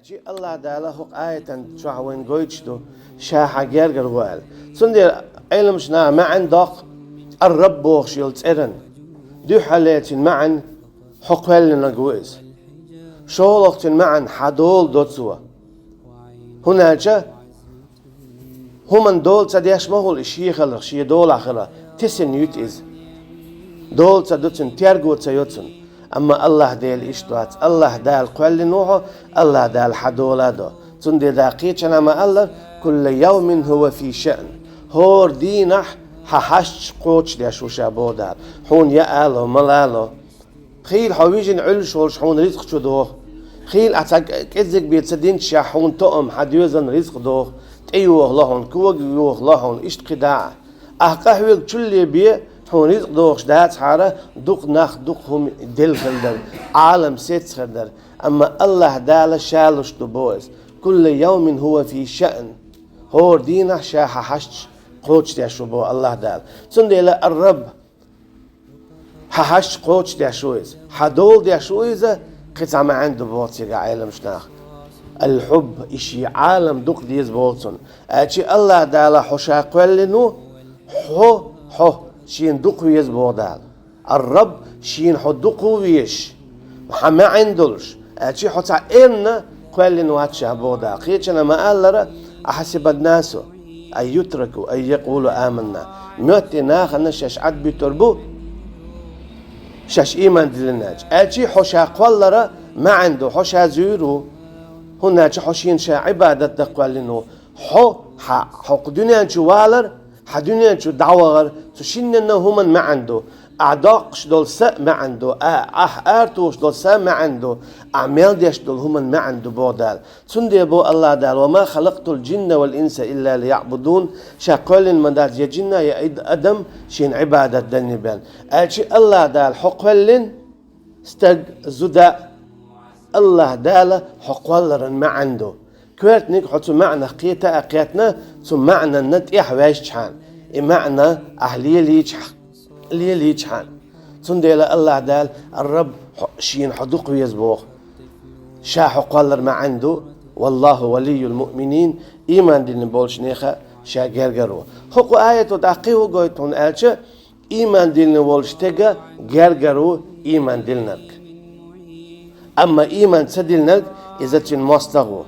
أجي الله تعالى هو آية شوين قويتشتو شاحا جرجر وال سندي علم شنا معا دق الرب بوخشيلت إرن دو حالات معا حقوال نجوز شولقت معا حدول دوتسوا هنا جا هم دول تديش مهول الشيخ الشيء دول آخره تسن يتيز دول تدوتن تيرجو تيوتن أما الله ديل إشتوات الله دال قل نوعه الله دال حدولادو تندي داقيتش أنا ما الله كل يوم هو في شأن هور دينح ححش قوتش ديشو شابودال حون يألو ملالو خيل حويجن علشولش حون رزق شدوه خيل أتاك كذك بيتصدين شحون تؤم حديوزن رزق دوه تأيوه لهون كوغ يوه لهون إشت قداع أحقاحوك تشلي بيه حون رزق دوخش دات حارة دوق ناخ دوقهم دل خلدر عالم سيت خلدر أما الله دال شالش دبوز كل يوم هو في شأن هو دينه شاح حشش قوتش ديشوبو الله دال سندي الرب حشش قوتش ديشويز حدول ديشويز قطع ما عنده بوتيغا عالم شناخ الحب إشي عالم دوق ديز بوتون أجي الله دال حشا قولنو حو شين دقو يزبودال الرب شين حدقو ويش وحما عندلش أشي حتى إن قال واتشا بودا قيتشنا ما قال أحسب الناس أن يتركوا أن يقولوا آمنا نوتنا خنا شاش عد بتربو شاش إيمان دلناج أشي حشا قال ما عنده حشا زيرو هنا حشين شا عبادة قال حق دنيا جوالر حدنيا شو دعوة تشيننا هم ما عنده أعداقش دول ساء ما عنده أرتوش دول ساء ما عنده أعمال ديش دول هم ما عنده بودال تندي بو الله دال وما خلقت الجن والإنس إلا ليعبدون شاقول من دال يا جنة يا أدم شين عبادة دنبان أجي الله دال حقولن استج زدا الله دال حقولن ما عنده كويت نيك حتى معنى قيتا أقيتنا ثم معنى النت إحواش تحان معنى أهلية لي تحان تندل الله دال الرب شين حدق يزبوخ شاح قالر ما عنده والله ولي المؤمنين إيمان دين بولش نيخا شا جرجرو حقو آية تدقيه قويتون ألشا إيمان دين بولش تجا جرجرو إيمان دينك أما إيمان سدلنك إذا تن مستغو